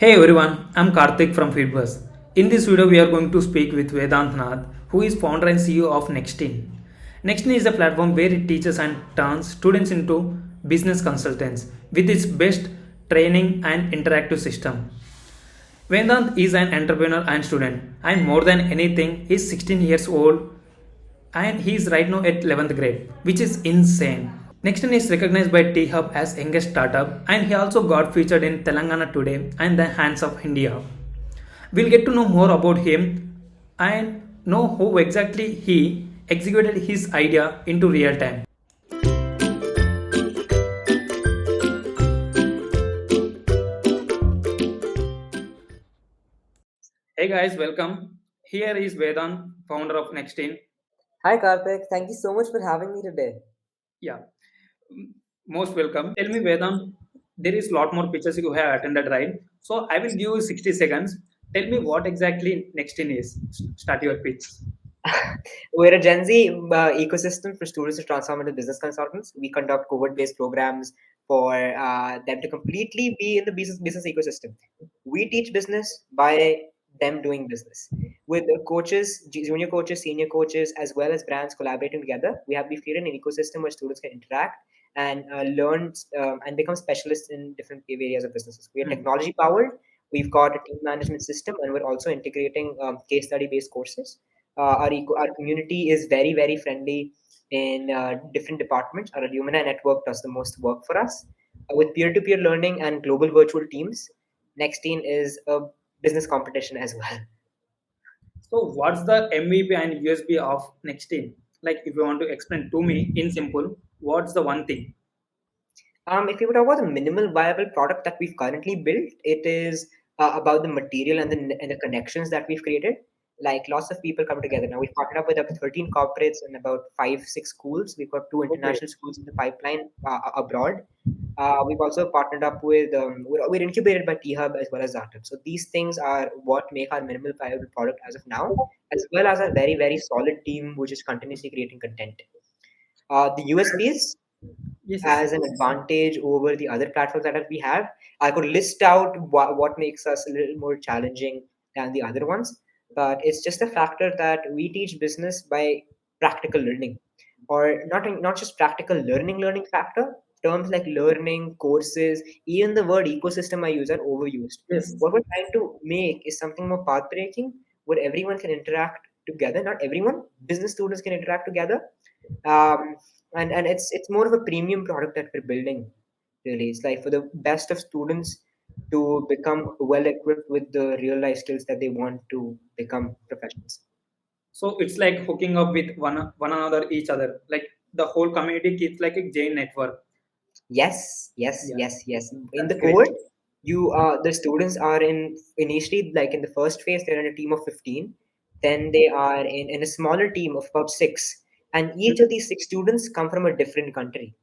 Hey everyone, I'm Karthik from Feedbuzz. In this video, we are going to speak with Vedanth Nath, who is founder and CEO of Nexteen. Nexteen is a platform where it teaches and turns students into business consultants with its best training and interactive system. Vedanth is an entrepreneur and student, and more than anything, he's 16 years old and he is right now at 11th grade, which is insane. Nexten is recognized by T-Hub as youngest startup and he also got featured in Telangana Today and the Hands of India. We'll get to know more about him and know how exactly he executed his idea into real time. Hey guys, welcome. Here is Vedant, founder of Nexteen. Hi Karthik, thank you so much for having me today. Yeah, most welcome. Tell me, Vedant, there is a lot more pitches you have attended, right? So I will give you 60 seconds. Tell me what exactly Nexteen is. Start your pitch. We're a Gen Z ecosystem for students to transform into business consultants. We conduct cohort-based programs for them to completely be in the business ecosystem. We teach business by them doing business. With coaches, junior coaches, senior coaches, as well as brands collaborating together, we've created an ecosystem where students can interact and learn and become specialists in different areas of businesses. We are Hmm. technology powered. We've got a team management system, and we're also integrating case study based courses. Our community is very friendly in different departments. Our alumni network does the most work for us. With peer-to-peer learning and global virtual teams, Nexteen is a business competition as well. So what's the MVP and USB of Nexteen? Like if you want to explain to me in simple, what's the one thing? If you would talk about the minimal viable product that we've currently built, it is about the material and the connections that we've created. Like lots of people come together. Now we've partnered up with about 13 corporates and about 5, 6 schools. We've got two Okay. international schools in the pipeline abroad. We've also partnered up with, we're incubated by T-Hub as well as Zartup. So these things are what make our minimal viable product as of now, as well as a very solid team which is continuously creating content. The USPs Yes, yes. as an advantage over the other platforms that we have. I could list out what makes us a little more challenging than the other ones, but it's just a factor that we teach business by practical learning, or not just practical learning factor. Terms like learning, courses, even the word ecosystem I use are overused. Yes. What we're trying to make is something more path breaking, where everyone can interact together. Not everyone, business students can interact together, um, and it's more of a premium product that we're building. Really, it's like for the best of students to become well equipped with the real life skills that they want to become professionals. So it's like hooking up with one another each other. Like the whole community keeps like a chain network. Yeah, Yes. In that's the great. cohort, the students are in initially, like in the first phase, they're in a team of 15. Then they are in a smaller team of about 6, and each of these 6 students come from a different country,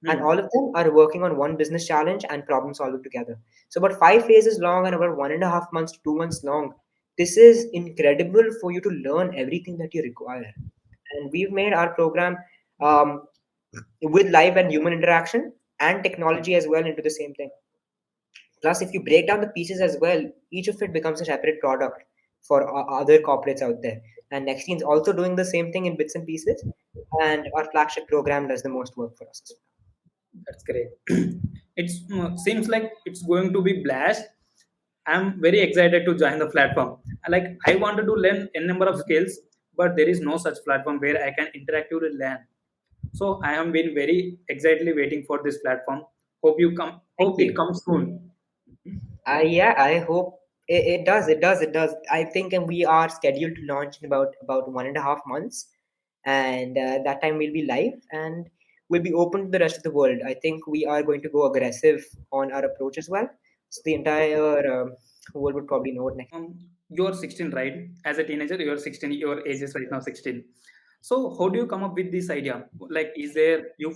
and Hmm. all of them are working on one business challenge and problem solving together. So about 5 phases long and about 1.5 months to 2 months long. This is incredible for you to learn everything that you require. And we've made our program um, with live and human interaction and technology as well into the same thing. Plus, if you break down the pieces as well, each of it becomes a separate product for other corporates out there. And Nexteen is also doing the same thing in bits and pieces. And our flagship program does the most work for us. That's great. It seems like it's going to be blast. I'm very excited to join the platform. Like I wanted to learn a number of skills, but there is no such platform where I can interactively learn. So I have been very excitedly waiting for this platform. Hope you come. Thank Hope it you. comes soon. Yeah, I hope it does. It does. I think we are scheduled to launch in about 1.5 months, and that time we'll be live and we'll be open to the rest of the world. I think we are going to go aggressive on our approach as well. So the entire world would probably know it next. You're 16, right? As a teenager, you're 16. Your age is right now 16. So how do you come up with this idea? Like, is there you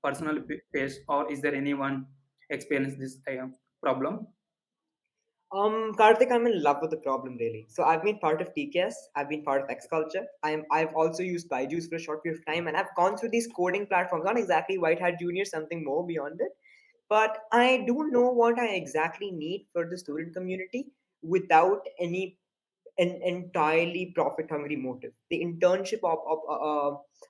personal face, or is there anyone experience this problem? Karthik, I'm in love with the problem really. So I've been part of TKS, I've been part of X Culture. I've also used Byju's for a short period of time, and I've gone through these coding platforms. Not exactly White Hat Junior, something more beyond it. but I do know what I exactly need for the student community without any an entirely profit hungry motive. The internship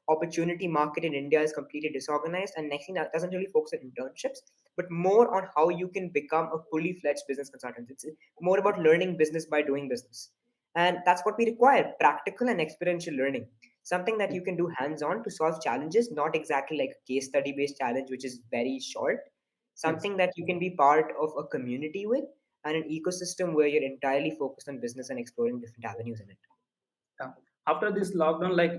opportunity market in India is completely disorganized, and next thing that doesn't really focus on internships, but more on how you can become a fully fledged business consultant. It's more about learning business by doing business. And that's what we require, practical and experiential learning. Something that you can do hands on to solve challenges, not exactly like a case study based challenge, which is very short. Yes. Something that you can be part of a community with, and an ecosystem where you're entirely focused on business and exploring different avenues in it. Yeah. After this lockdown, like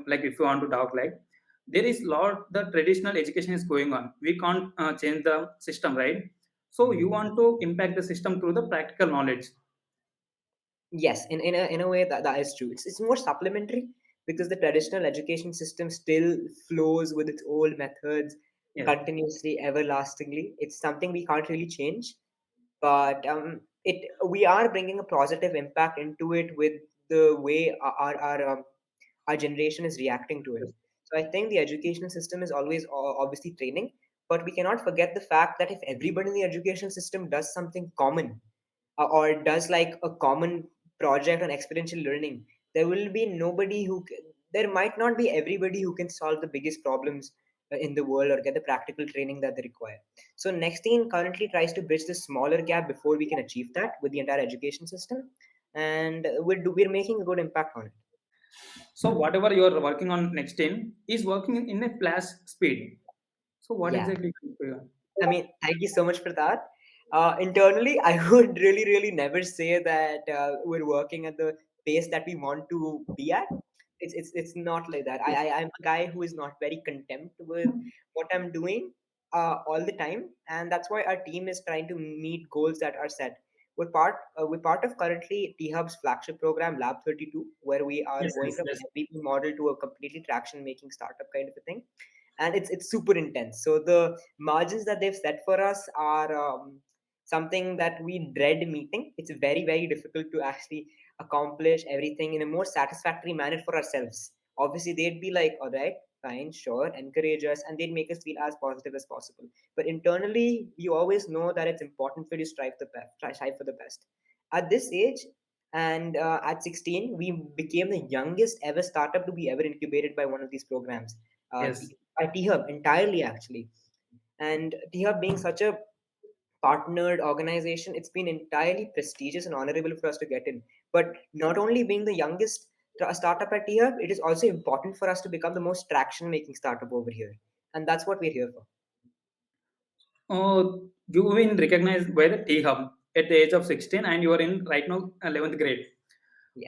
like if you want to talk, like there is lot the traditional education is going on. We can't change the system, right? So you Mhm. want to impact the system through the practical knowledge. Yes, in a way that is true. It's more supplementary because the traditional education system still flows with its old methods Yes. continuously, everlastingly. It's something we can't really change, but it we are bringing a positive impact into it with the way our generation is reacting to it. Yes. So I think the educational system is always obviously training, but we cannot forget the fact that if everybody in the education system does something common, or does like a common project on experiential learning, there will be nobody there might not be everybody who can solve the biggest problems in the world or get the practical training that they require. So Nexteen currently tries to bridge the smaller gap before we can achieve that with the entire education system, and we're making a good impact on it. So whatever you are working on next in is working in a flash speed. So what Yeah. exactly? I mean, thank you so much for that. Internally, I would really, really never say that we're working at the pace that we want to be at. It's not like that. I'm a guy who is not very content with what I'm doing all the time, and that's why our team is trying to meet goals that are set. We're part of currently T Hub's flagship program, Lab 32, where we are Yes, going yes, from yes. an MVP model to a completely traction making startup kind of a thing, and it's super intense. So the margins that they've set for us are something that we dread meeting. It's very, very difficult to actually accomplish everything in a more satisfactory manner for ourselves. Obviously, they'd be like, all right, fine, sure, encourage us, and they'd make us feel as positive as possible. But internally, you always know that it's important for you to strive for the best. At this age, and at 16, we became the youngest ever startup to be ever incubated by one of these programs. Yes. At T-Hub entirely actually. And T-Hub being such a partnered organization, it's been entirely prestigious and honorable for us to get in. But not only being the youngest startup at T-Hub, it is also important for us to become the most traction-making startup over here. And that's what we're here for. You've been recognized by the T Hub at the age of 16, and you are in right now 11th grade.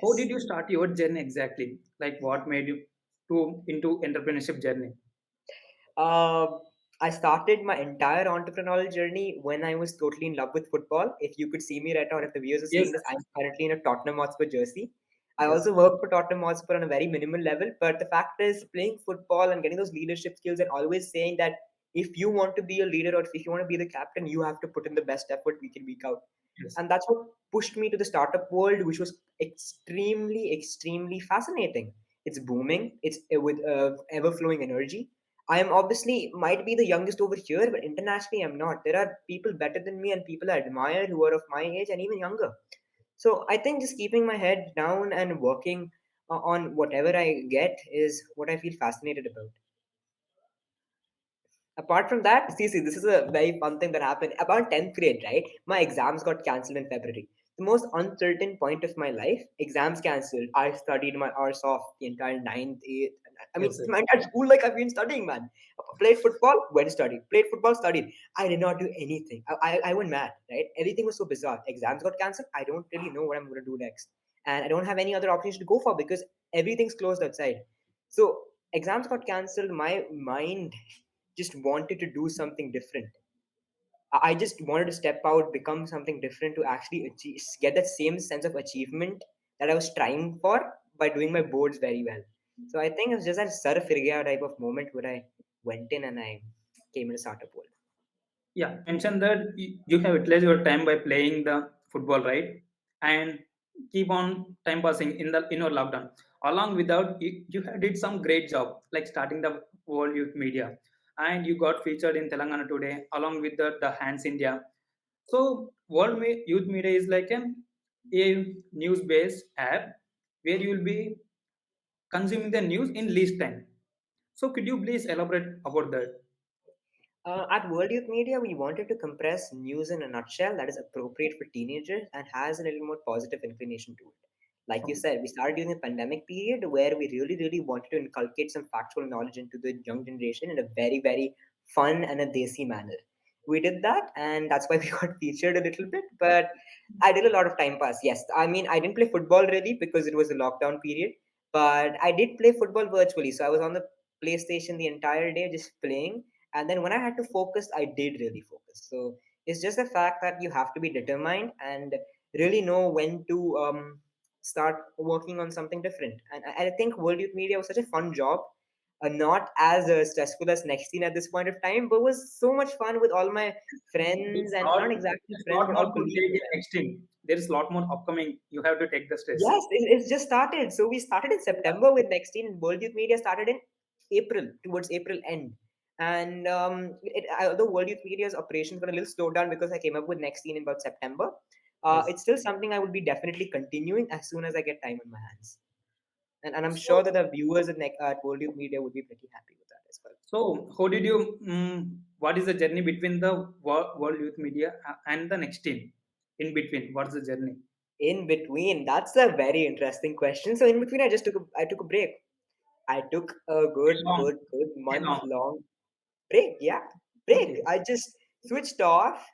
How did Yes. you start your journey exactly? Like what made you to into entrepreneurship journey? Uh, I started my entire entrepreneurial journey when I was totally in love with football. If you could see me right now, if the viewers are Yes, seeing this, I'm currently in a Tottenham Hotspur jersey. I yes, also work for Tottenham Hotspur on a very minimal level, but the fact is, playing football and getting those leadership skills and always saying that if you want to be a leader or if you want to be the captain, you have to put in the best effort week in, week out. yes. And that's what pushed me to the startup world, which was extremely, extremely fascinating. It's booming, it's with ever flowing energy. I am obviously might be the youngest over here, but internationally I'm not. There are people better than me and people I admire who are of my age and even younger. So I think just keeping my head down and working on whatever I get is what I feel fascinated about. Apart from that, see, this is a very fun thing that happened. About 10th grade, right? My exams got cancelled in February. The most uncertain point of my life, exams cancelled. I studied my arse off the entire ninth, 8th. I mean, Yes, yes. my entire school, like I've been studying, man. Played football, went studied. Played football, studied. I did not do anything. I went mad, right? Everything was so bizarre. Exams got cancelled. I don't really know what I'm going to do next. And I don't have any other options to go for because everything's closed outside. So exams got cancelled. My mind just wanted to do something different. I just wanted to step out, become something different to actually get that same sense of achievement that I was trying for by doing my boards very well. So I think it was just that sar fir gaya type of moment where I went in and I came into startup world. Yeah, mention that you have utilized your time by playing the football, right? And keep on time passing in your lockdown. Along with that, you had did some great job, like starting the World Youth Media. and you got featured in Telangana today along with the Hands India. So Youth Media is like a news-based app where you will be consuming the news in least time. So could you please elaborate about that? At World Youth Media, we wanted to compress news in a nutshell that is appropriate for teenagers and has a little more positive inclination to it. Like you Okay. said, we started during the pandemic period where we really, really wanted to inculcate some factual knowledge into the young generation in a very, very fun and a desi manner. We did that, and that's why we got featured a little bit. But I did a lot of time pass. Yes, I mean, I didn't play football really because it was a lockdown period, but I did play football virtually. So I was on the PlayStation the entire day just playing, and then when I had to focus, I did really focus. So it's just the fact that you have to be determined and really know when to start working on something different. And I think World Youth Media was such a fun job, not as stressful as Nexteen at this point of time, but was so much fun with all my friends, and not exactly It's friends, not but all all to colleagues. take it extreme. There is a lot more upcoming. You have to take the stress. Yes, it's just started. So we started in September with Nexteen, and World Youth Media started in April, towards April end. And although World Youth Media's operations were a little slowed down because I came up with Nexteen in about September, Yes. it's still something I would be definitely continuing as soon as I get time on my hands. And I'm sure So, that the viewers at World Youth Media would be pretty happy with that as well. how did you? What is the journey between the World Youth Media and the next team? In between, what's the journey? In between, that's a very interesting question. So in between, I took a break. I took a How long? good How month long? long break. Yeah, break. Okay. I just switched off,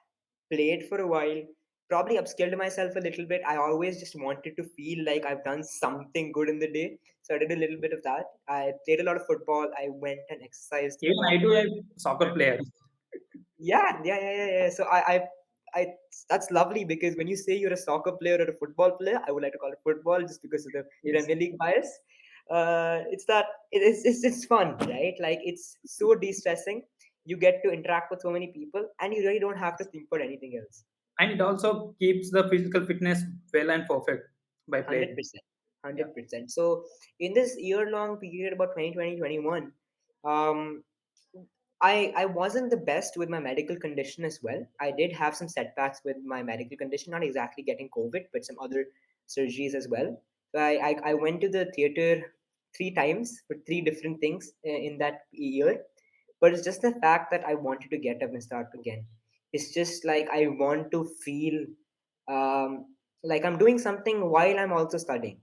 played for a while, probably upskilled myself a little bit. I always just wanted to feel like I've done something good in the day. So I did a little bit of that. I played a lot of football. I went and exercised a Even lot I do more. a soccer player. Yeah. So I, that's lovely because when you say you're a soccer player or a football player, I would like to call it football just because of the Yes. Premier League bias. It's that it's fun, right? Like it's so de-stressing. You get to interact with so many people, and you really don't have to think about anything else. And it also keeps the physical fitness well and perfect by Hundred playing. percent, Yeah. 100%. So in this year-long period, about 2020-21, um, I wasn't the best with my medical condition as well. I did have some setbacks with my medical condition, not exactly getting COVID, but some other surgeries as well. So I went to the theater 3 times for 3 different things in that year. But it's just the fact that I wanted to get up and start again. It's just like I want to feel like I'm doing something while I'm also studying.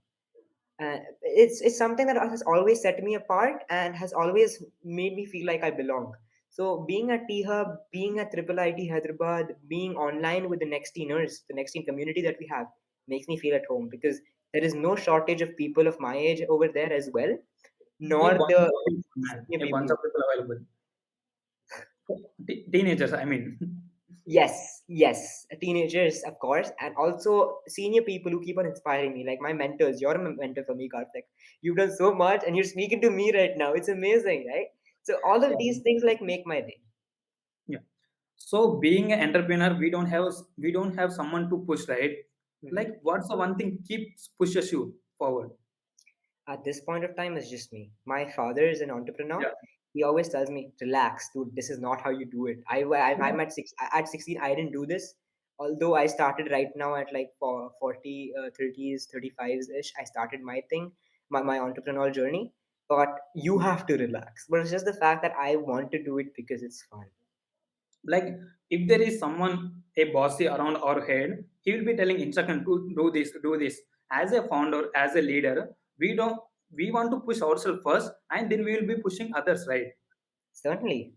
It's something that has always set me apart and has always made me feel like I belong. So being at T Hub, being at Triple IT Hyderabad, being online with the Nexteeners, the Nexteen community that we have, makes me feel at home because there is no shortage of people of my age over there as well, A nor bunch the of people, man. senior A bunch people. of people available. Teenagers, I mean. Yes, teenagers, of course, and also senior people who keep on inspiring me, like my mentors. You're a mentor for me, Karthik. You've done so much, and you're speaking to me right now. It's amazing, right? So all of these things like make my day. Yeah. So being an entrepreneur, we don't have someone to push, right? Mhm. Like what's the one thing keeps pushes you forward? At this point of time, it's just me. My father is an entrepreneur. Yeah. He always tells me, "Relax, dude. This is not how you do it." I'm at 16. I didn't do this. Although I started right now at like 40, 30s, 35s ish. I started my thing, my entrepreneurial journey. But you have to relax. But it's just the fact that I want to do it because it's fun. Like if there is someone a bossy around our head, he will be telling instruction to do this. As a founder, as a leader, we want to push ourselves first, and then we will be pushing others, right? Certainly,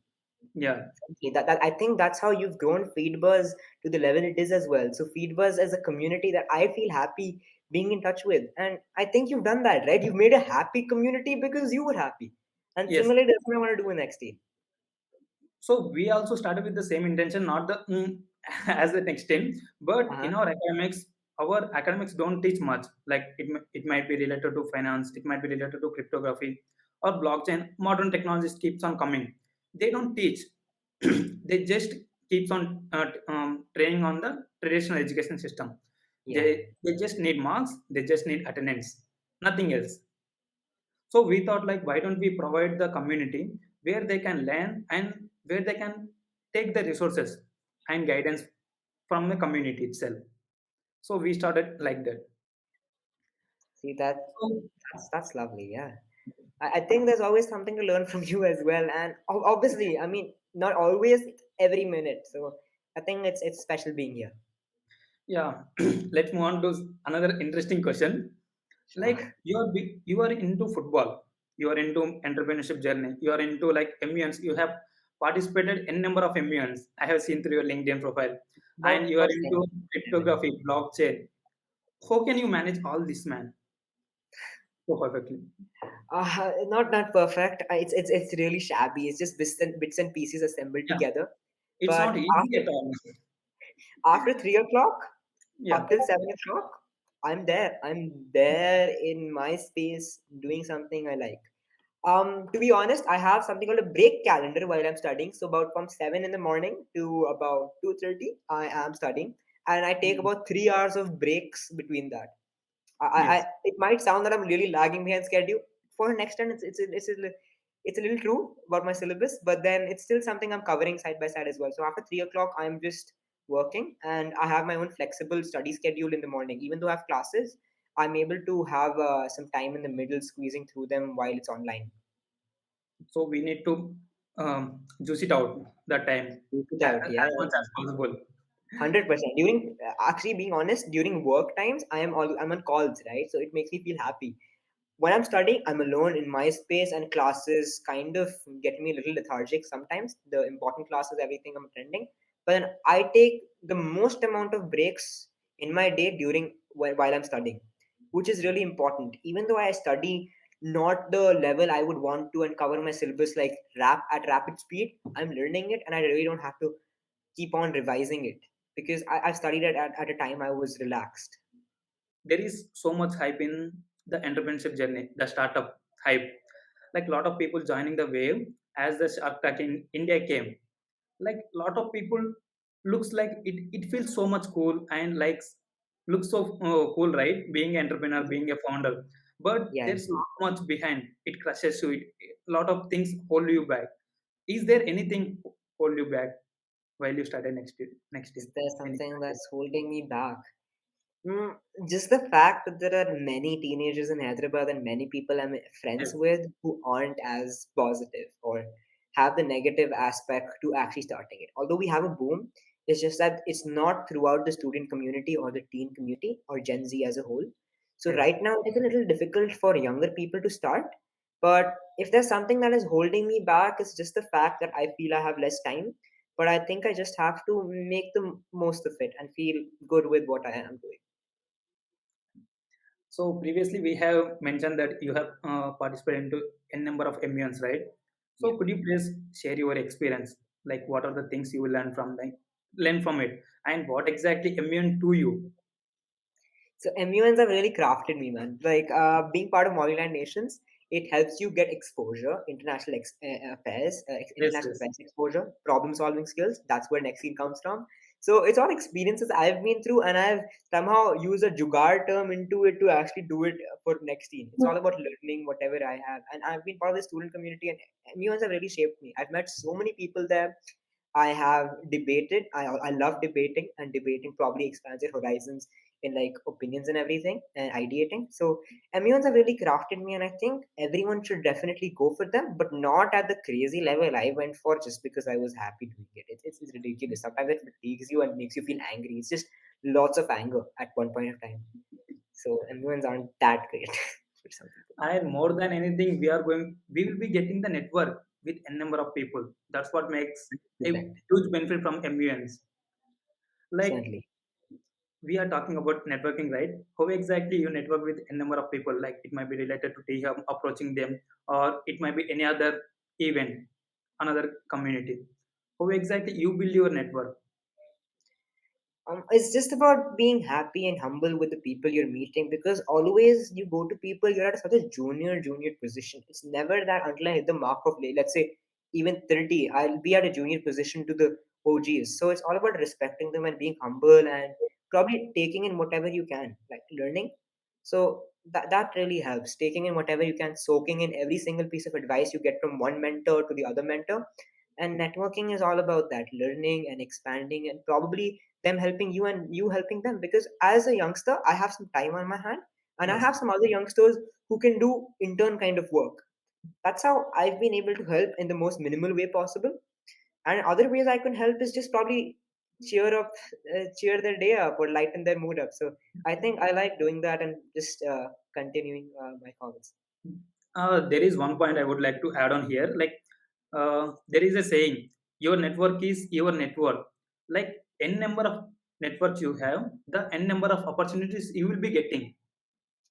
Yeah. exactly. That I think that's how you've grown Feedbuzz to the level it is as well. So Feedbuzz is a community that I feel happy being in touch with, and I think you've done that, right? You've made a happy community because you were happy, and Yes. similarly, that's what I want to do in next team. So we also started with the same intention, not the as the next team, but Uh-huh. in our academics don't teach much. Like it might be related to finance, it might be related to cryptography or blockchain. Modern technologies keeps on coming. They don't teach. They just keeps on training on the traditional education system. Yeah. They just need marks. They just need attendance. Nothing else. So we thought like, why don't we provide the community? where they can learn and where they can take the resources and guidance from the community itself. So we started like that. See that So that's lovely. Yeah, I think there's always something to learn from you as well, and obviously, I mean, not always every minute. So I think it's special being here. yeah, let's move on to another interesting question. Like Sure. you are into football, you are into entrepreneurship journey, you are into like MUNs, you have participated in number of MUNs. I have seen through your LinkedIn profile, and you are About into 7. cryptography, blockchain. How can you manage all this, man, so perfectly? Not perfect. It's really shabby. It's just bits and pieces assembled Yeah, together. it's But not easy at all. after 3 o'clock, Yeah. up till 7 o'clock, I'm there. I'm there in my space doing something I like. To be honest, I have something called a break calendar while I'm studying. So about from 7 in the morning to about 2:30, I am studying, and I take Mm. about 3 hours of breaks between that. Yes. It might sound that I'm really lagging behind schedule. For an extent, it's a little true about my syllabus, but then it's still something I'm covering side by side as well. So after 3 o'clock, I'm just working, and I have my own flexible study schedule in the morning. Even though I have classes, I'm able to have some time in the middle, squeezing through them while it's online. So we need to juice it out that time Without, yeah, as much as possible. 100%. During actually being honest, during work times, I'm on calls, right? So it makes me feel happy. When I'm studying, I'm alone in my space, and classes kind of get me a little lethargic sometimes. The important classes, everything I'm attending, but then I take the most amount of breaks in my day during while I'm studying, which is really important. Even though I study not the level I would want to and cover my syllabus like rapid speed, I'm learning it, and I really don't have to keep on revising it because I studied it at a time I was relaxed. There is so much hype in the entrepreneurship journey, the startup hype. Like a lot of people joining the wave as the Shark Tank in India came. Like a lot of people looks like it feels so much cool and like looks so cool, right? Being entrepreneur, being a founder. But Yeah. there's not much behind. It crushes you. A lot of things hold you back. Is there anything hold you back while you started next Is year? there Any something that's holding me back? Mm, just the fact that there are many teenagers in Hyderabad and many people I'm friends yes, with who aren't as positive or have the negative aspect to actually starting it. Although we have a boom, it's just that it's not throughout the student community or the teen community or Gen Z as a whole. So yes. right now it's a little difficult for younger people to start. But if there's something that is holding me back, it's just the fact that I feel I have less time. But I think I just have to make the most of it and feel good with what I am doing. So previously we have mentioned that you have participated into n number of MUNs, right? Yeah. So could you please share your experience? Like what are the things you will learn from it, and what exactly MUN to you? So MUNs have really crafted me, man. Like being part of Multiland Nations, it helps you get exposure, affairs, Yes, international yes. affairs exposure, problem solving skills. That's where Nexteen comes from. So it's all experiences I've been through, and I've somehow used a jugaad term into it to actually do it for Nexteen. It's all about learning whatever I have, and I've been part of the student community, and MUNs have really shaped me. I've met so many people there. I have debated. I love debating, and debating probably expands your horizons in like opinions and everything and ideating. So MUNs have really crafted me, and I think everyone should definitely go for them, but not at the crazy level I went for just because I was happy doing it. It's ridiculous. Sometimes it fatigues you and makes you feel angry. It's just lots of anger at one point of time. So MUNs aren't that great for some people. And more than anything, we will be getting the network with n number of people. That's what makes a Percent. huge benefit from MUNs. Like Certainly. we are talking about networking, right? How exactly you network with a number of people? Like it might be related to THM, approaching them, or it might be any other event, another community. How exactly you build your network? It's just about being happy and humble with the people you're meeting because always you go to people, you're at such a junior position. It's never that until I hit the mark of, let's say, even 30, I'll be at a junior position to the OGs. So it's all about respecting them and being humble and probably taking in whatever you can, like learning. So that really helps, taking in whatever you can, soaking in every single piece of advice you get from one mentor to the other mentor. And networking is all about that, learning and expanding, and probably them helping you and you helping them. Because as a youngster, I have some time on my hand, and I Yes. have some other youngsters who can do intern kind of work. That's how I've been able to help in the most minimal way possible. And other ways I can help is just probably cheer up, cheer their day up or lighten their mood up. So I think I like doing that and just continuing my comments. There is one point I would like to add on here. Like, there is a saying, your network is your network. Like, n number of networks you have, the n number of opportunities you will be getting.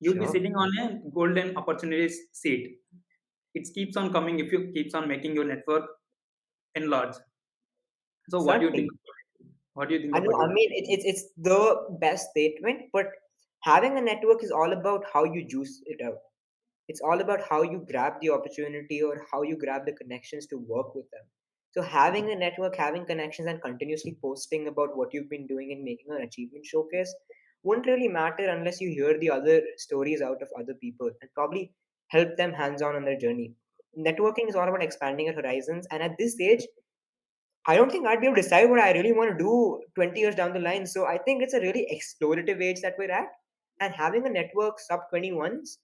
You'll be Sure, sitting on a golden opportunities seat. It keeps on coming if you keeps on making your network enlarge. So, what do you think? certainly. What do you think I know. about I it? mean, it's the best statement, but having a network is all about how you juice it out. It's all about how you grab the opportunity or how you grab the connections to work with them. So having a network, having connections, and continuously posting about what you've been doing and making an achievement showcase won't really matter unless you hear the other stories out of other people and probably help them hands on their journey. Networking is all about expanding your horizons, and at this stage, I don't think I'd be able to decide what I really want to do 20 years down the line. So I think it's a really explorative age that we're at. And having a network sub 21s,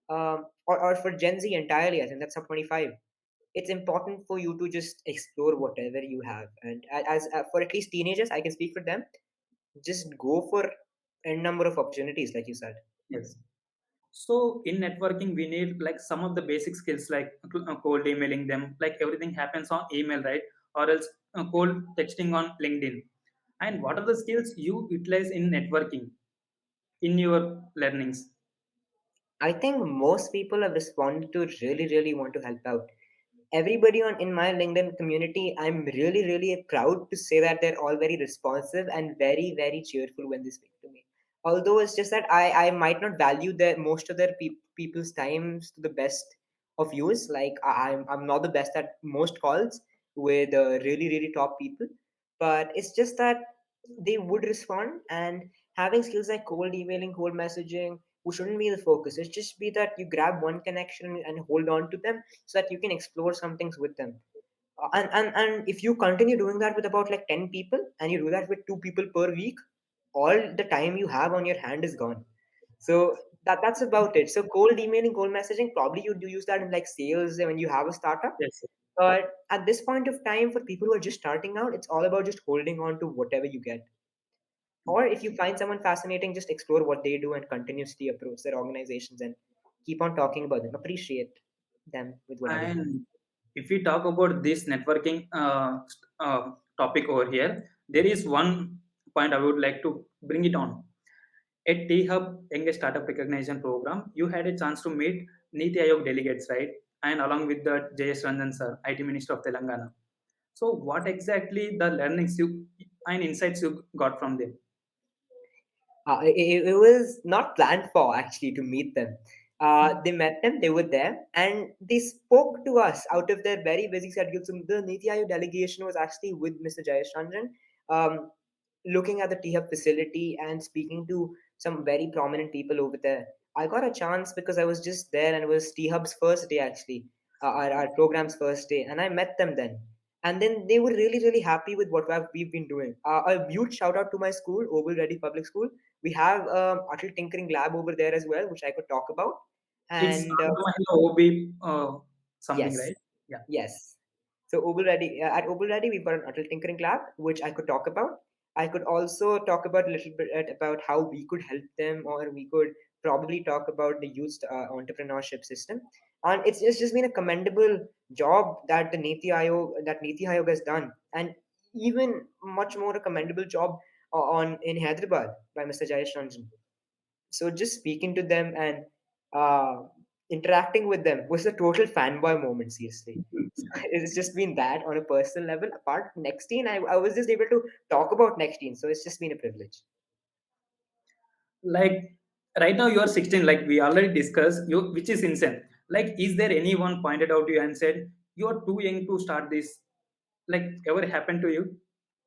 or for Gen Z entirely, I think that's sub 25. It's important for you to just explore whatever you have. And as for at least teenagers, I can speak for them, just go for a number of opportunities, like you said. Yes. So in networking, we need like some of the basic skills like cold emailing them. Like everything happens on email, right? Or else cold texting on LinkedIn. And what are the skills you utilize in networking in your learnings? I think most people have responded to really, really want to help out. Everybody on in my LinkedIn community, I'm really, really proud to say that they're all very responsive and very, very cheerful when they speak to me. Although it's just that I might not value their most of their people's times to the best of use. Like I'm not the best at most calls with really, really top people, but it's just that they would respond. And having skills like cold emailing, cold messaging, who shouldn't be the focus. It just be that you grab one connection and hold on to them so that you can explore some things with them. And if you continue doing that with about like 10 people and you do that with two people per week, all the time you have on your hand is gone. So that's about it. So cold emailing, cold messaging, probably you do use that in like sales when you have a startup. Yes. But at this point of time, for people who are just starting out, it's all about just holding on to whatever you get. Or if you find someone fascinating, just explore what they do and continuously approach their organizations and keep on talking about them. Appreciate them with whatever you have. And if we talk about this networking topic over here, there is one point I would like to bring it on. At T Hub Young Startup Recognition Program, you had a chance to meet Niti Aayog delegates, right? And along with the J.S. Ranjan sir, IT Minister of Telangana. So, what exactly the learnings you and insights you got from them? It was not planned for actually to meet them. They met them, they were there, and they spoke to us out of their very busy schedule. So the Niti Aayog delegation was actually with Mr. Jayesh Ranjan, um, looking at the T-Hub facility and speaking to some very prominent people over there. I got a chance because I was just there and it was T-Hub's first day actually, our program's first day, and I met them then. And then they were really, really happy with what we've been doing. A huge shout out to my school, Oval Ready Public School. We have Atal Tinkering Lab over there as well, which I could talk about. It's And Mahila OB something, yes, right? Yeah. yes. So at Obel Ready, we've got an Atal Tinkering Lab, which I could talk about. I could also talk about a little bit about how we could help them, or we could probably talk about the youth entrepreneurship system. And it's just been a commendable job that Niti Aayog has done, and even much more a commendable job on in Hyderabad by Mr. Jayesh Ranjan. So just speaking to them and uh, interacting with them was a total fanboy moment. Seriously, it's just been that on a personal level. Apart from Nexteen, I was just able to talk about Nexteen, so it's just been a privilege. Like right now you are 16, like we already discussed, you which is insane. Like, is there anyone pointed out to you and said you are too young to start this? Like, ever happened to you?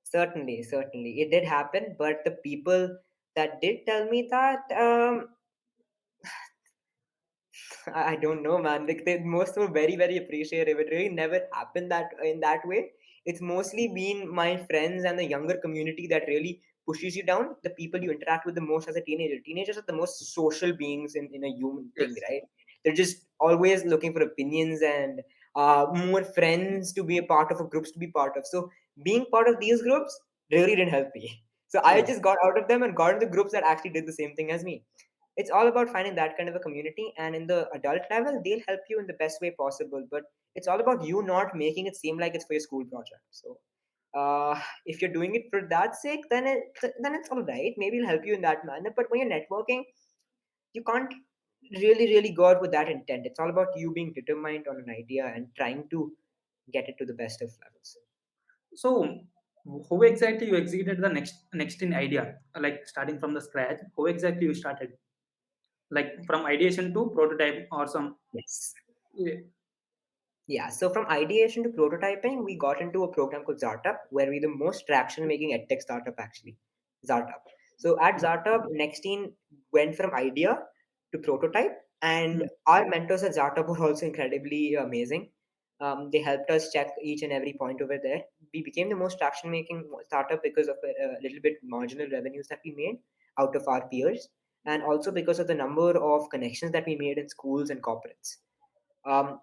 Certainly, certainly, it did happen. But the people that did tell me that, I don't know, man. Like they most were very, very appreciative. It really never happened that in that way. It's mostly been my friends and the younger community that really pushes you down. The people you interact with the most as a teenager. Teenagers are the most social beings in a human thing, Yes. right? They're just always looking for opinions and more friends to be a part of, or groups to be part of. So being part of these groups really didn't help me. So I Oh. just got out of them and got into groups that actually did the same thing as me. It's all about finding that kind of a community, and in the adult level they'll help you in the best way possible, but it's all about you not making it seem like it's for your school project. So if you're doing it for that sake, then it's all right, maybe it'll help you in that manner. But when you're networking, you can't really go out with that intent. It's all about you being determined on an idea and trying to get it to the best of levels. So, how exactly you executed the next in idea? Like starting from the scratch, how exactly you started? Like from ideation to prototype or some. Yes. Yeah. Yeah, so from ideation to prototyping, we got into a program called Zartup, where we're the most traction making edtech startup actually. Zartup. So at Zartup, Nexteen went from idea to prototype, and Mm. our mentors at Zartup were also incredibly amazing. They helped us check each and every point over there. We became the most traction making startup because of a little bit marginal revenues that we made out of our peers, and also because of the number of connections that we made in schools and corporates.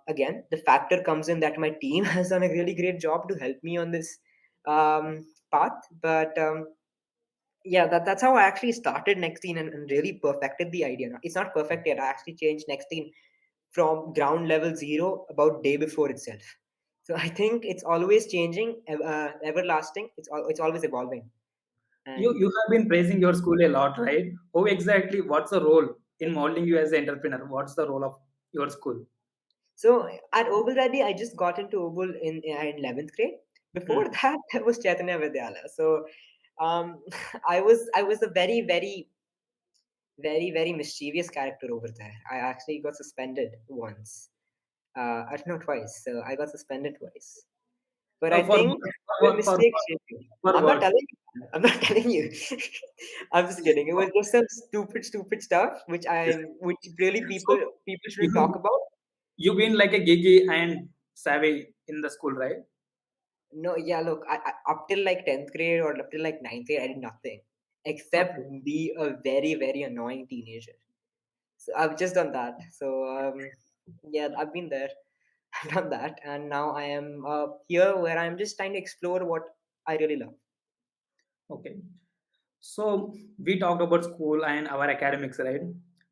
Again, the factor comes in that my team has done a really great job to help me on this path. But yeah, that's how I actually started Nexteen and really perfected the idea. It's not perfect yet. I actually changed Nexteen from ground level zero about day before itself. So I think it's always changing, everlasting. It's always evolving. You And have been praising your school a lot, right? How exactly? What's the role in molding you as an entrepreneur? What's the role of your school? so at Oval Ready, I just got into Oval in 11th grade. Before Mm. that, I was Chaitanya Vidyalaya. So I was a very mischievous character over there. I actually got suspended once. I don't know, twice. So I got suspended twice. But I For think what? the For mistake shaped me. for I'm not what? telling you. I'm not telling you. I'm just kidding. It was just some stupid stuff which really So people shouldn't talk you about. you been like a geeky and savvy in the school, right? No, yeah, look, up till like 10th grade or up till like 9th grade, I did nothing except Okay. be a very annoying teenager. So I've just done that. So yeah, I've been there, I've done that, and now I am here where I'm just trying to explore what I really love. Okay. So we talked about school and our academics, right?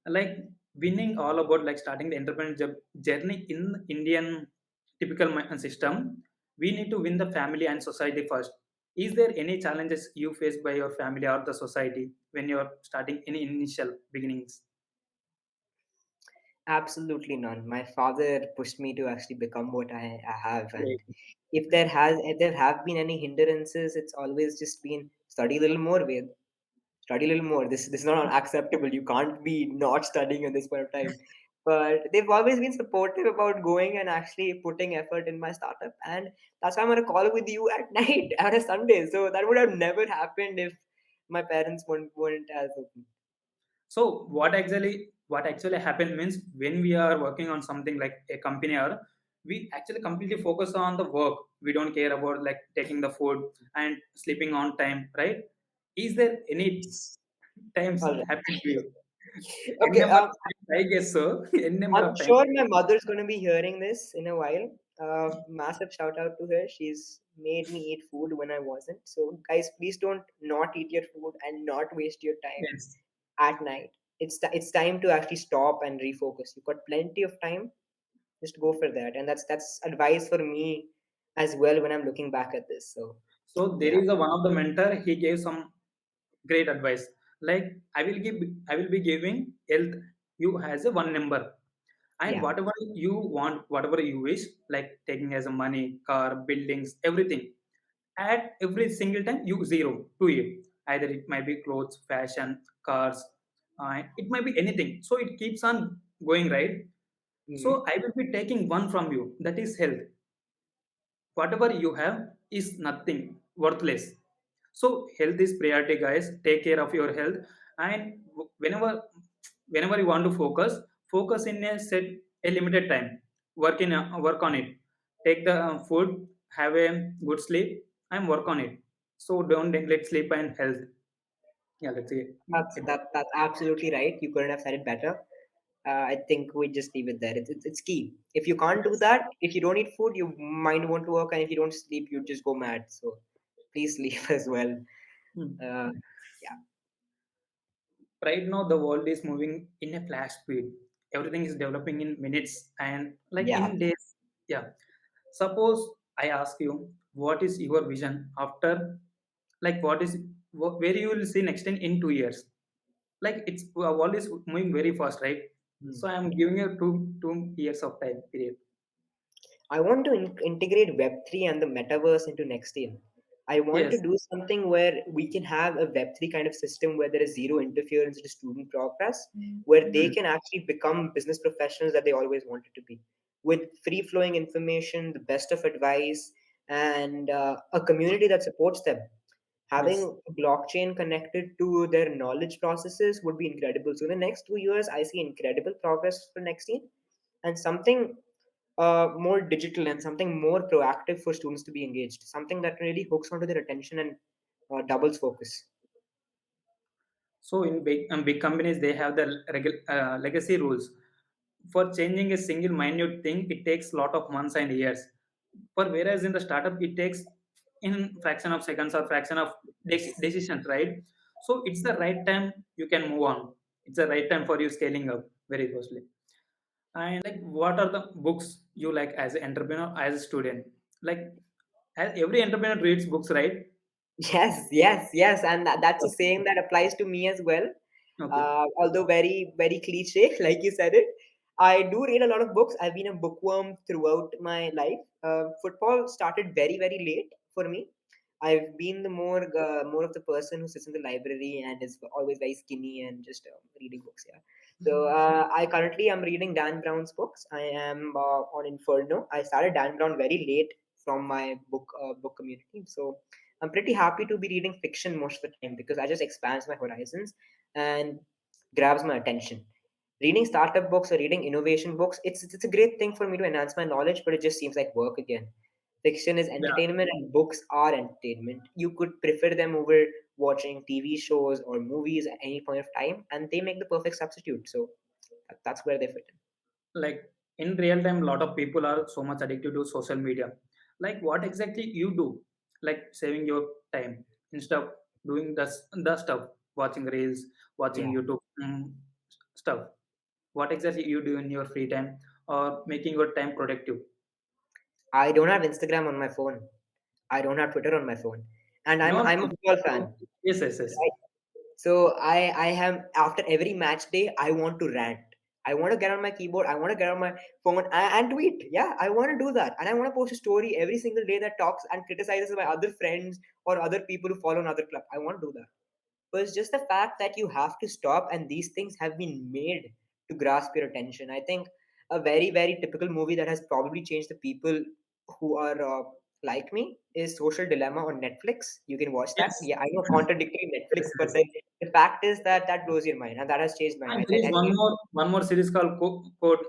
Like winning all about like starting the entrepreneurship journey in Indian typical system. We need to win the family and society first. Is there any challenges you face by your family or the society when you're starting any initial beginnings? Absolutely none. My father pushed me to actually become what I have, and Great. if there have been any hindrances, it's always just been study a little more, Ved. Study a little more. This is not acceptable. You can't be not studying at this point of time. But they've always been supportive about going and actually putting effort in my startup, and that's why I'm on a call with you at night on a Sunday. So that would have never happened if my parents weren't as open. So what actually happened means when we are working on something like a company or we actually completely focus on the work. We don't care about like taking the food and sleeping on time, right? Is there any times All right. happened to you? N Okay. number of times, I guess so. N number I'm of times. sure my mother's going to be hearing this in a while. Massive shout out to her. She's made me eat food when I wasn't. So, guys, please don't not eat your food and not waste your time Yes. at night. It's time to actually stop and refocus. You've got plenty of time. Just go for that, and that's advice for me as well when I'm looking back at this. So, So there yeah, is a one of the mentor. He gave some great advice. Like I will be giving health you as a one number, and yeah. whatever you want, whatever you wish, like taking as a money, car, buildings, everything. At every single time you zero to it. Either it might be clothes, fashion, cars, it might be anything. So it keeps on going, right? Hmm. So I will be taking one from you. That is health. Whatever you have is nothing worthless. So health is priority, guys. Take care of your health, and whenever you want to focus, Focus in a set a limited time. Work on it. Take the food, have a good sleep, and work on it. So don't neglect sleep and health. Yeah, that's it. That's absolutely right. You couldn't have said it better. I think we just leave it there. It's key. If you can't do Yes. that, if you don't eat food, your mind won't work, and if you don't sleep, you just go mad. So please sleep as well. Hmm. Uh, yeah, Right now the world is moving in a flash speed. Everything is developing in minutes and like yeah. in days. Yeah. Suppose I ask you, what is your vision after, like what is where you will see next in 2 years? Like it's world is moving very fast, right? So Hmm. I'm giving you two years of time period. I want to integrate Web3 and the metaverse into Nexteen. I want to Yes. do something where we can have a Web3 kind of system where there is zero interference into student progress, where they Hmm. can actually become business professionals that they always wanted to be, with free flowing information, the best of advice, and a community that supports them. Yes. Having blockchain connected to their knowledge processes would be incredible. So in the next 2 years, I see incredible progress for Nexteen, and something more digital and something more proactive for students to be engaged, something that really hooks onto their attention and doubles focus. So in big companies, they have the legacy rules. For changing a single minute thing, it takes lot of months and years. For whereas in the startup, it takes in fraction of seconds or fraction of decisions, right? So it's the right time you can move on. It's the right time for you scaling up very closely. And like, what are the books you like as an entrepreneur, as a student? Like, as every entrepreneur reads books, right? Yes, yes, yes, and that's a Okay. saying that applies to me as well. Okay. Although very, very cliche, like you said it, I do read a lot of books. I've been a bookworm throughout my life. Football started very, very late for me. I've been the more of the person who sits in the library and is always very skinny and just reading books. Yeah. So I currently am reading Dan Brown's books. I am on Inferno. I started Dan Brown very late from my book community. So I'm pretty happy to be reading fiction most of the time because I just expands my horizons and grabs my attention. Reading startup books or reading innovation books, it's a great thing for me to enhance my knowledge, but it just seems like work again. Fiction is Yeah. entertainment and books are entertainment. You could prefer them over watching TV shows or movies at any point of time, and they make the perfect substitute. So that's where they fit in. Like in real time, a lot of people are so much addicted to social media. Like what exactly you do, like saving your time instead of doing the stuff, watching reels, watching Yeah. YouTube stuff. What exactly you do in your free time or making your time productive? I don't have Instagram on my phone. I don't have Twitter on my phone. And No, I'm a no. football fan. Yes, yes, yes. Right? So I have after every match day I want to rant. I want to get on my keyboard. I want to get on my phone and tweet. Yeah, I want to do that, and I want to post a story every single day that talks and criticizes my other friends or other people who follow another club. I want to do that. But it's just the fact that you have to stop, and these things have been made to grasp your attention. I think a very, very typical movie that has probably changed the people who are like me is Social Dilemma on Netflix. You can watch that. Yes. Yeah, I know contradictory Netflix, Yes, but yes. the fact is that that blows your mind, and that has changed my And life. there is I think one more series called Code,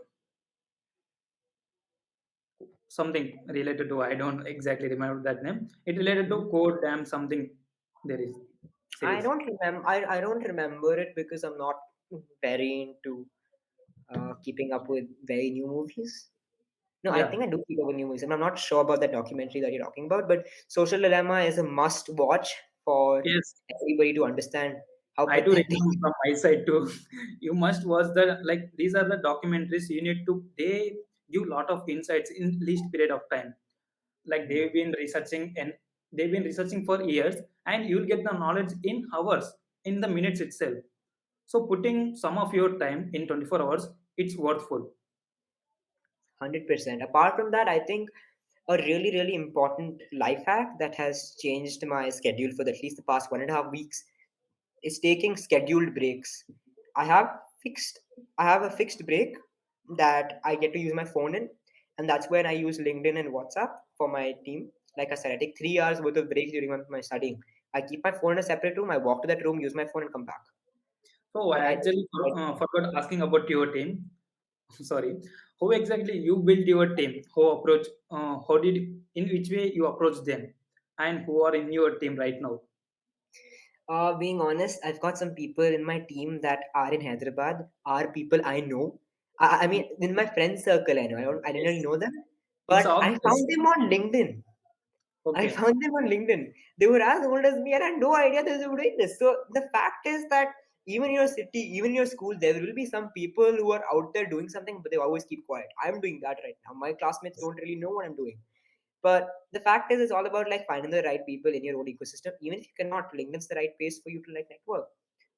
something related to, I don't exactly remember that name. It related to Code Damn something. There is I series. don't remember. I don't remember it because I'm not very into keeping up with very new movies. No, I Yeah. think I do keep up with new movies, and I'm not sure about the documentary that you're talking about. But Social Dilemma is a must-watch for Yes. everybody to understand how I do pathetic. recommend from my side too. You must watch the, like, these are the documentaries you need to, they give lot of insights in least period of time. Like they've been researching and they've been researching for years, and you'll get the knowledge in hours, in the minutes itself. So putting some of your time in 24 hours, it's worthful. 100%. Apart from that, I think a really, really important life hack that has changed my schedule for at least the past 1.5 weeks is taking scheduled breaks. I have fixed I have a fixed break that I get to use my phone in, and that's when I use LinkedIn and WhatsApp for my team. Like I said, I take 3 hours worth of breaks during my studying. I keep my phone in a separate room. I walk to that room, use my phone, and come back. So I I actually I forgot asking about your team. sorry, how exactly you built your team, how approach, how did, in which way you approach them, and who are in your team right now? Being honest, I've got some people in my team that are in Hyderabad, are people I know. I mean, in my friend circle, I know. I didn't really Yes, know them, it's but I obvious. found them on LinkedIn. I Okay. found them on LinkedIn. They were as old as me, and I had no idea they were doing this. So the fact is that even in your city, even in your school, there will be some people who are out there doing something, but they always keep quiet. I'm doing that right now. My classmates don't really know what I'm doing. But the fact is, it's all about like finding the right people in your own ecosystem. Even if you cannot, LinkedIn's the right place for you to like network.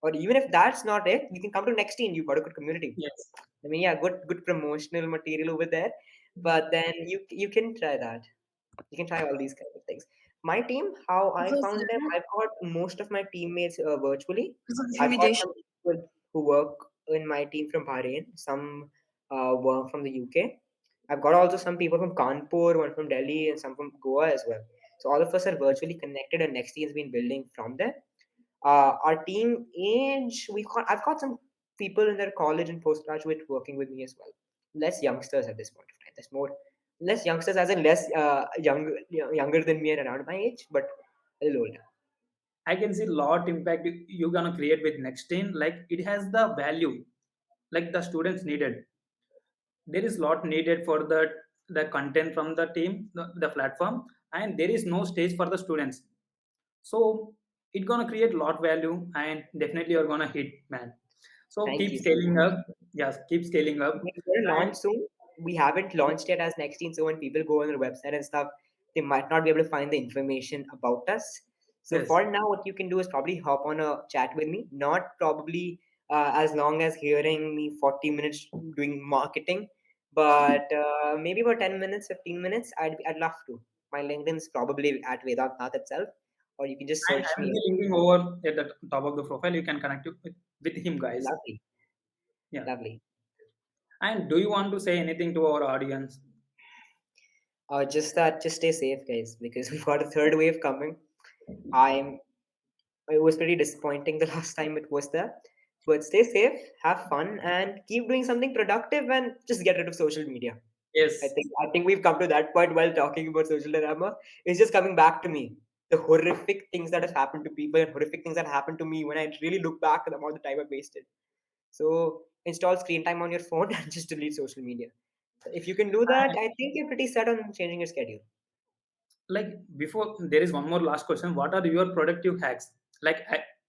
Or even if that's not it, you can come to Nexteen. You've got a good community. Yes. I mean, yeah, good promotional material over there. But then you can try that. You can try all these kind of things. My team, how I found them, I've got most of my teammates virtually. I've got some people who work in my team from Bahrain, some work from the UK. I've got also some people from Kanpur, one from Delhi, and some from Goa as well. So all of us are virtually connected, and Nextteam has been building from there. Our team age, I've got some people in their college and postgraduate working with me as well. Less youngsters at this point of time. There's more less youngsters, as in less younger than me and around my age, but a little older. I can see lot impact you're gonna create with Nexteen. Like it has the value, like the students needed. There is lot needed for the content from the team, the platform, and there is no stage for the students. So it gonna create lot value, and definitely you're gonna hit, man. So Thank keep you so scaling much. up. Yes, keep scaling up. We're going to And launch soon. We haven't launched yet as Nexteen, so when people go on our website and stuff, they might not be able to find the information about us. So yes, for now, what you can do is probably hop on a chat with me. Not probably as long as hearing me 40 minutes doing marketing, but maybe about 10 minutes, 15 minutes. I'd love to. My LinkedIn's probably at Vedanth Nath itself, or you can just and search I will me. be linking over at the top of the profile. You can connect with him, guys. Lovely, Yeah. lovely. And do you want to say anything to our audience? Just stay safe, guys, because we've got a third wave coming. I'm It was pretty disappointing the last time it was there. But stay safe, have fun, and keep doing something productive, and just get rid of social media. Yes. I think we've come to that point while talking about social dilemma. It's just coming back to me. The horrific things that have happened to people and horrific things that happened to me when I really look back at the amount of time I've wasted. So install screen time on your phone and just delete social media. So if you can do that, I think you're pretty set on changing your schedule. Like before, there is one more last question. What are your productive hacks? Like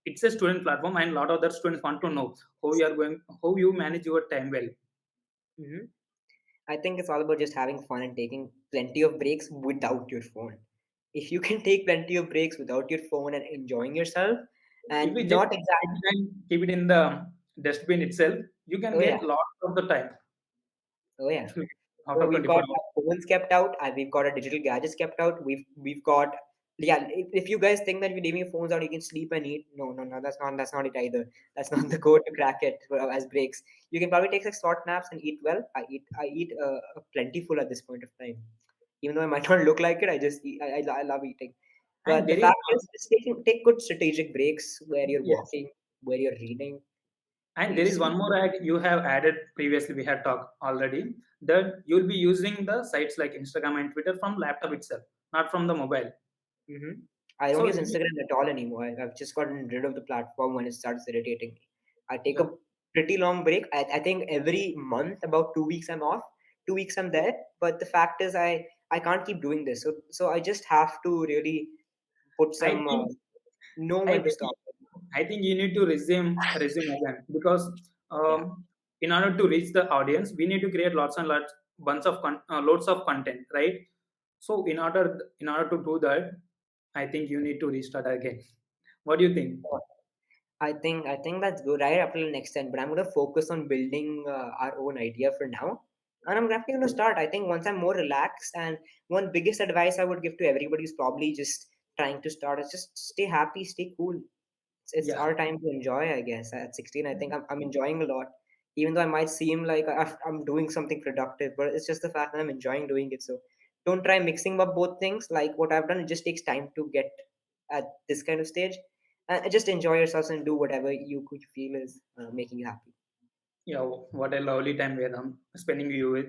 it's a student platform, and a lot of other students want to know how you manage your time well. hmm I think it's all about just having fun and taking plenty of breaks without your phone. If you can take plenty of breaks without your phone and enjoying yourself, If and we just not exact, keep it in the dustbin itself, you can oh yeah, get lots of the time oh yeah. out Well, of we've 24 got hours. our phones kept out, and we've got our digital gadgets kept out. We've got yeah. If you guys think that you're leaving your phones out, you can sleep and eat. No, no, no. That's not it either. That's not the code to crack it as breaks. You can probably take like short naps and eat well. I eat plentiful at this point of time. Even though I might not look like it, I just eat, I love eating. And But the there is fact is, just take good strategic breaks where you're yes, walking, where you're reading. and You there is just one more hack you have added previously. We had talked already that you'll be using the sites like Instagram and Twitter from laptop itself, not from the mobile. hmm I don't So use Instagram at all anymore. I've just gotten rid of the platform when it starts irritating me. I take yeah, a pretty long break. I think every month, about 2 weeks, I'm off. 2 weeks, I'm there. But the fact is, I can't keep doing this. So I just have to really put I some think know I when to think stop. I think you need to resume again because Yeah. in order to reach the audience, we need to create lots and lots bunch of loads of content, right? So in order to do that, I think you need to restart again. What do you think? I think that's good right up till next time. But I'm gonna focus on building our own idea for now, and I'm definitely gonna start. I think once I'm more relaxed, and one biggest advice I would give to everybody who's probably just trying to start is just stay happy, stay cool. It's Yeah, our time to enjoy. I guess at 16, I think I'm enjoying a lot, even though I might seem like I'm doing something productive, but it's just the fact that I'm enjoying doing it. So don't try mixing up both things. Like what I've done, it just takes time to get at this kind of stage. Just enjoy yourselves and do whatever you could feel is making you happy. Yeah, what a lovely time Vedam spending you with,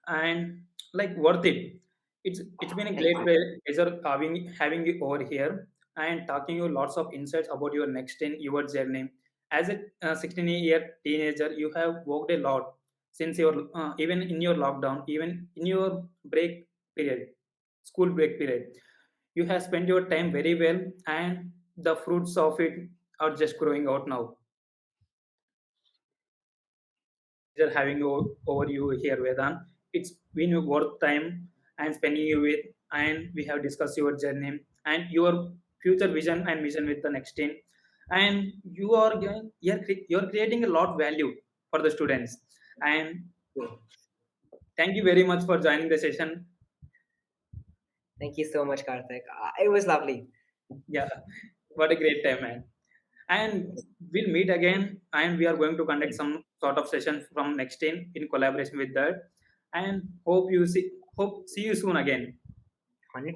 and like worth it. It's been a Thank great you. pleasure having you over here and talking you lots of insights about your next in your journey. As a 16-year teenager, you have worked a lot since your even in your lockdown, even in your break period, school break period. You have spent your time very well, and the fruits of it are just growing out now. Pleasure having you over you here, Vedant. It's been a worth time and spending you with, and we have discussed your journey and your future vision and mission with the next team. And you're creating a lot value for the students. And thank you very much for joining the session. Thank you so much, Karthik. It was lovely. Yeah, what a great time, man. And we'll meet again, and we are going to conduct some sort of session from next team in collaboration with that. And hope see you soon again. 100%.